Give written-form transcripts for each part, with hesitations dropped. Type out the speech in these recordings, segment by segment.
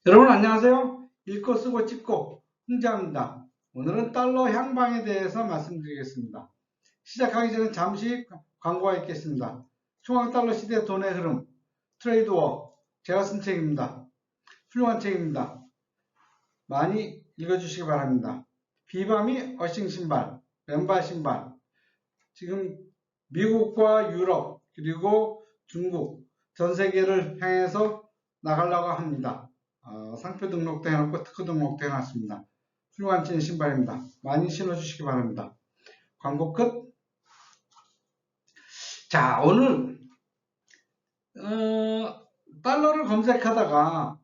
여러분 안녕하세요. 읽고 쓰고 찍고 흥자입니다. 오늘은 달러 향방에 대해서 말씀드리겠습니다. 시작하기 전에 잠시 광고가 있겠습니다. 중앙달러 시대 돈의 흐름 트레이드워 제가 쓴 책입니다. 훌륭한 책입니다. 많이 읽어주시기 바랍니다. 비바미 어싱 신발, 맨발 신발 지금 미국과 유럽 그리고 중국 전 세계를 향해서 나가려고 합니다. 상표 등록도 해놓고 특허 등록도 해놨습니다. 훌륭한 찐 신발입니다. 많이 신어주시기 바랍니다. 광고 끝. 자, 오늘 달러를 검색하다가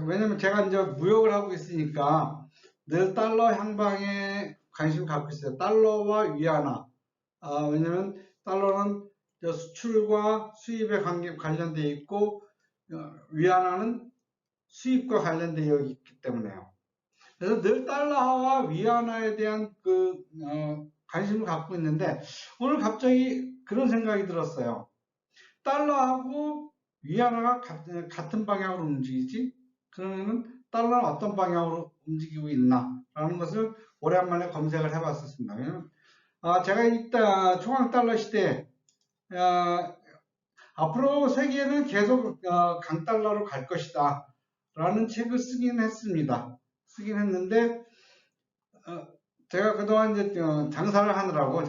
왜냐면 제가 이제 무역을 하고 있으니까 늘 달러 향방에 관심을 갖고 있어요. 달러와 위안화. 왜냐면 달러는 수출과 수입에 관련되어 있고 위안화는 수입과 관련되어 있기 때문에요. 그래서 늘 달러와 위안화에 대한 관심을 갖고 있는데 오늘 갑자기 그런 생각이 들었어요. 달러하고 위안화가 같은 방향으로 움직이지? 그러면 달러는 어떤 방향으로 움직이고 있나? 라는 것을 오랜만에 검색을 해봤었습니다. 왜냐면 제가 이따 중앙달러 시대에 앞으로 세계는 계속 강달러로 갈 것이다 라는 책을 쓰긴 했습니다. 쓰긴 했는데 제가 그동안 이제 장사를 하느라고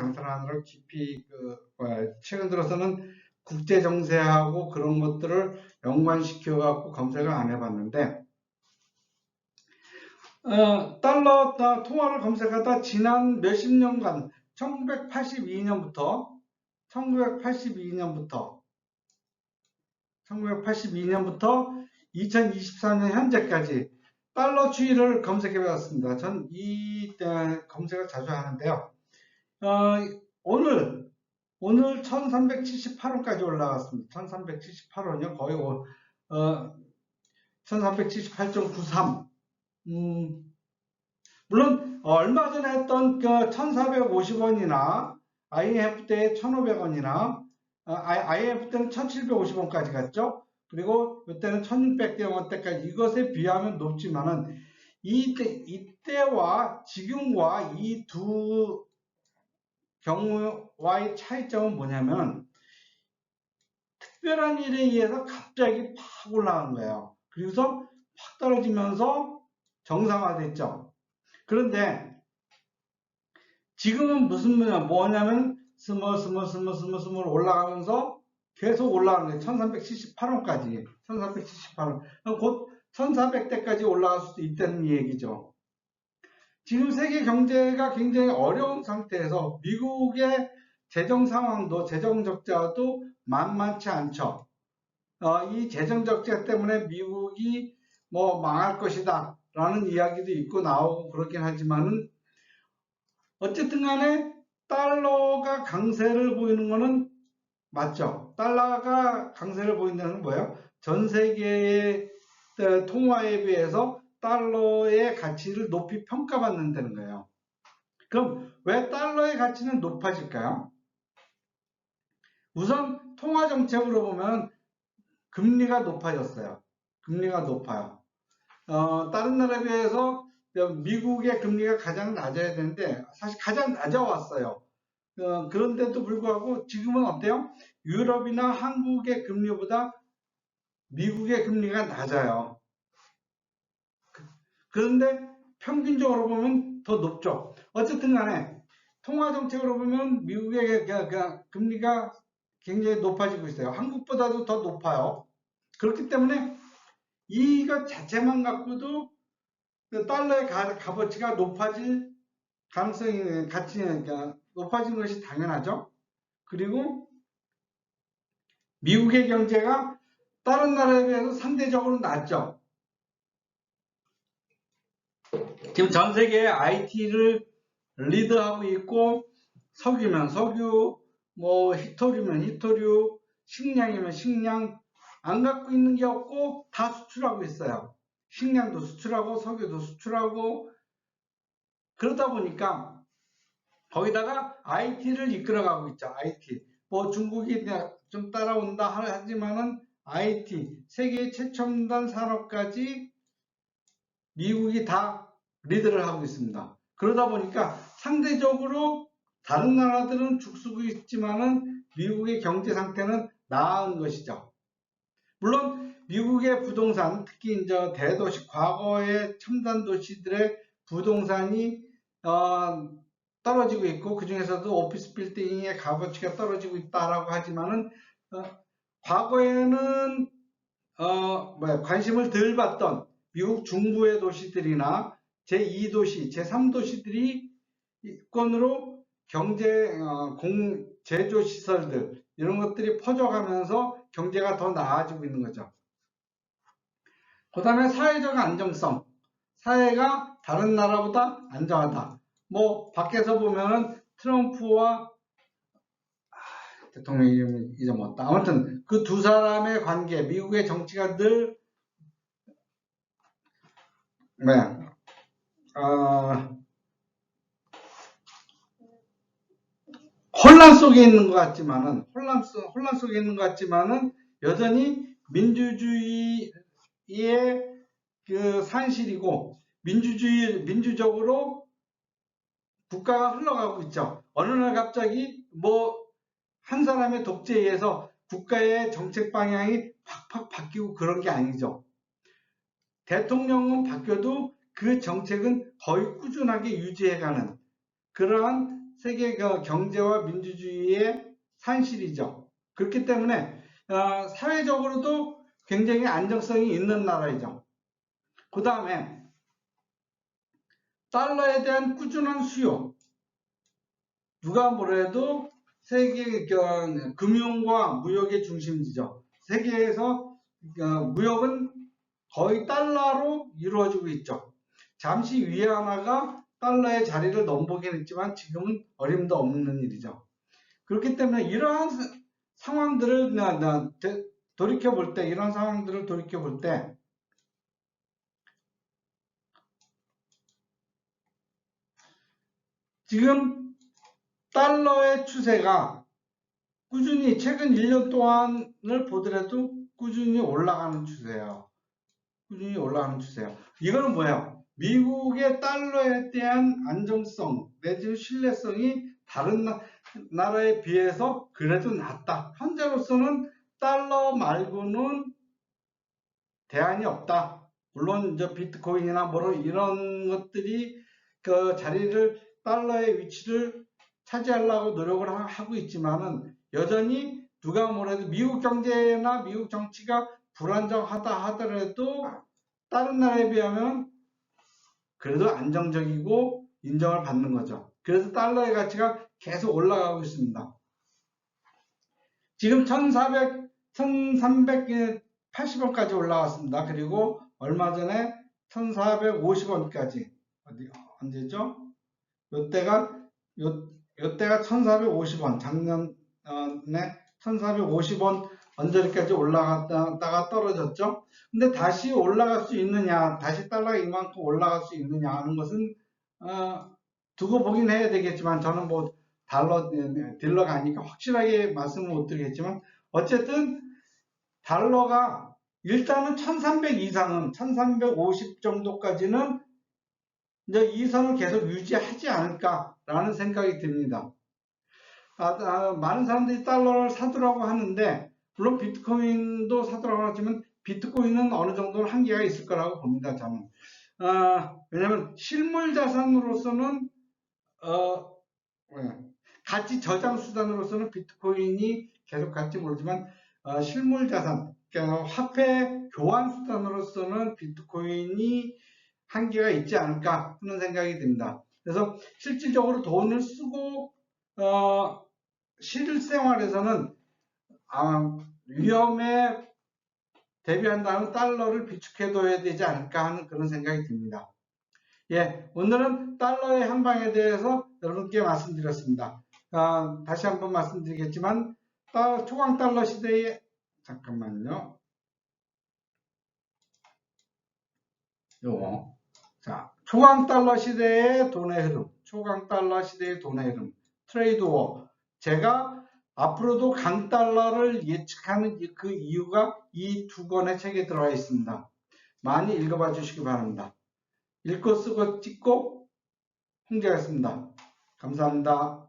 깊이 최근 들어서는 국제 정세하고 그런 것들을 연관시켜 갖고 검색을 안 해봤는데 달러 통화를 검색하다 지난 몇십 년간 1982년부터 2024년 현재까지 달러 추이를 검색해 봤습니다. 전 이 검색을 자주 하는데요. 오늘 1378원까지 올라갔습니다. 1378원이요. 거의 1378.93. 물론 얼마 전에 했던 1450원이나 IMF 때 1500원이나 IMF 때는 1750원까지 갔죠. 그리고 이때는 1600원대까지 이것에 비하면 높지만은 이때와 지금과 이 두 경우와의 차이점은 뭐냐면 특별한 일에 의해서 갑자기 팍 올라간 거예요. 그래서 팍 떨어지면서 정상화됐죠. 그런데 지금은 뭐냐면 스멀 올라가면서 계속 올라가는 거예요. 1378원까지. 1378원. 곧 1400대까지 올라갈 수도 있다는 얘기죠. 지금 세계 경제가 굉장히 어려운 상태에서 미국의 재정 상황도 재정 적자도 만만치 않죠. 이 재정 적자 때문에 미국이 뭐 망할 것이다 라는 이야기도 있고 나오고 그렇긴 하지만은 어쨌든 간에 달러가 강세를 보이는 거는 맞죠. 달러가 강세를 보인다는 건 뭐예요? 전 세계의 통화에 비해서 달러의 가치를 높이 평가받는다는 거예요. 그럼 왜 달러의 가치는 높아질까요? 우선 통화 정책으로 보면 금리가 높아졌어요. 금리가 높아요. 다른 나라에 비해서 미국의 금리가 가장 낮아야 되는데 사실 가장 낮아왔어요. 그런데도 불구하고 지금은 어때요? 유럽이나 한국의 금리보다 미국의 금리가 낮아요. 그런데 평균적으로 보면 더 높죠. 어쨌든 간에 통화 정책으로 보면 미국의 금리가 굉장히 높아지고 있어요. 한국보다도 더 높아요. 그렇기 때문에 이것 자체만 갖고도 달러의 값어치가 높아질 가능성이 높아지는 것이 당연하죠. 그리고 미국의 경제가 다른 나라에 비해서 상대적으로 낮죠. 지금 전 세계에 IT를 리드하고 있고 석유면 석유, 뭐 히토류면 히토류, 식량이면 식량 안 갖고 있는 게 없고 다 수출하고 있어요. 식량도 수출하고 석유도 수출하고 그러다 보니까 거기다가 IT를 이끌어가고 있죠. IT. 뭐 중국이 좀 따라온다 하지만은 IT, 세계 최첨단 산업까지 미국이 다 리드를 하고 있습니다. 그러다 보니까 상대적으로 다른 나라들은 죽쓰고 있지만은 미국의 경제 상태는 나은 것이죠. 물론 미국의 부동산, 특히 이제 대도시, 과거의 첨단 도시들의 부동산이 떨어지고 있고, 그 중에서도 오피스 빌딩의 값어치가 떨어지고 있다라고 하지만은 과거에는 관심을 덜 받던 미국 중부의 도시들이나 제2도시, 제3도시들이 이권으로 경제, 제조 시설들 이런 것들이 퍼져가면서 경제가 더 나아지고 있는 거죠. 그 다음에 사회적 안정성, 사회가 다른 나라보다 안정하다. 뭐 밖에서 보면은 트럼프와 대통령 이름을 잊어먹었다. 아무튼 그 두 사람의 관계, 미국의 정치가 늘 혼란 속에 있는 것 같지만은 혼란 속에 있는 것 같지만은 여전히 민주주의의 그 산실이고 민주적으로 국가가 흘러가고 있죠. 어느 날 갑자기 뭐 한 사람의 독재에 의해서 국가의 정책 방향이 팍팍 바뀌고 그런 게 아니죠. 대통령은 바뀌어도 그 정책은 거의 꾸준하게 유지해가는 그러한 세계 경제와 민주주의의 산실이죠. 그렇기 때문에 사회적으로도 굉장히 안정성이 있는 나라이죠. 그 다음에 달러에 대한 꾸준한 수요. 누가 뭐래도 세계 금융과 무역의 중심지죠. 세계에서 무역은 거의 달러로 이루어지고 있죠. 잠시 위안화가 달러의 자리를 넘보긴 했지만 지금은 어림도 없는 일이죠. 그렇기 때문에 이러한 상황들을 돌이켜볼 때, 이런 상황들을 돌이켜볼 때 지금 달러의 추세가 꾸준히 최근 1년 동안을 보더라도 꾸준히 올라가는 추세예요. 꾸준히 올라가는 추세예요. 이거는 뭐예요? 미국의 달러에 대한 안정성 내지 신뢰성이 다른 나라에 비해서 그래도 낮다. 현재로서는 달러 말고는 대안이 없다. 물론 이제 비트코인이나 뭐 이런 것들이 그 자리를 달러의 위치를 차지하려고 노력을 하고 있지만은 여전히 누가 뭐래도 미국 경제나 미국 정치가 불안정하다 하더라도 다른 나라에 비하면 그래도 안정적이고 인정을 받는 거죠. 그래서 달러의 가치가 계속 올라가고 있습니다. 지금 1380원까지 올라왔습니다. 그리고 얼마 전에 1450원까지 언제죠? 요때가 1450원 작년에 1450원 언저리까지 올라갔다가 떨어졌죠. 근데 다시 올라갈 수 있느냐, 다시 달러가 이만큼 올라갈 수 있느냐 하는 것은 두고 보긴 해야 되겠지만 저는 뭐 딜러가 아니니까 확실하게 말씀을 못 드리겠지만 어쨌든 달러가 일단은 1300 이상은 1350 정도까지는 이제 이 선을 계속 유지하지 않을까라는 생각이 듭니다. 많은 사람들이 달러를 사두라고 하는데 물론 비트코인도 사두라고 하지만 비트코인은 어느 정도는 한계가 있을 거라고 봅니다. 저는. 왜냐하면 실물 자산으로서는 가치 저장 수단으로서는 비트코인이 계속 갈지 모르지만 실물 자산, 그러니까 화폐 교환 수단으로서는 비트코인이 한계가 있지 않을까 하는 생각이 듭니다. 그래서 실질적으로 돈을 쓰고 실생활에서는 위험에 대비한다면 달러를 비축해둬야 되지 않을까 하는 그런 생각이 듭니다. 예, 오늘은 달러의 향방에 대해서 여러분께 말씀드렸습니다. 다시 한번 말씀드리겠지만 초강 달러 시대에 잠깐만요. 초강 달러 시대의 돈의 흐름, 초강 달러 시대의 돈의 흐름, 트레이드 워. 제가 앞으로도 강달러를 예측하는 그 이유가 이 두 권의 책에 들어가 있습니다. 많이 읽어봐 주시기 바랍니다. 읽고 쓰고 찍고 홍제였습니다. 감사합니다.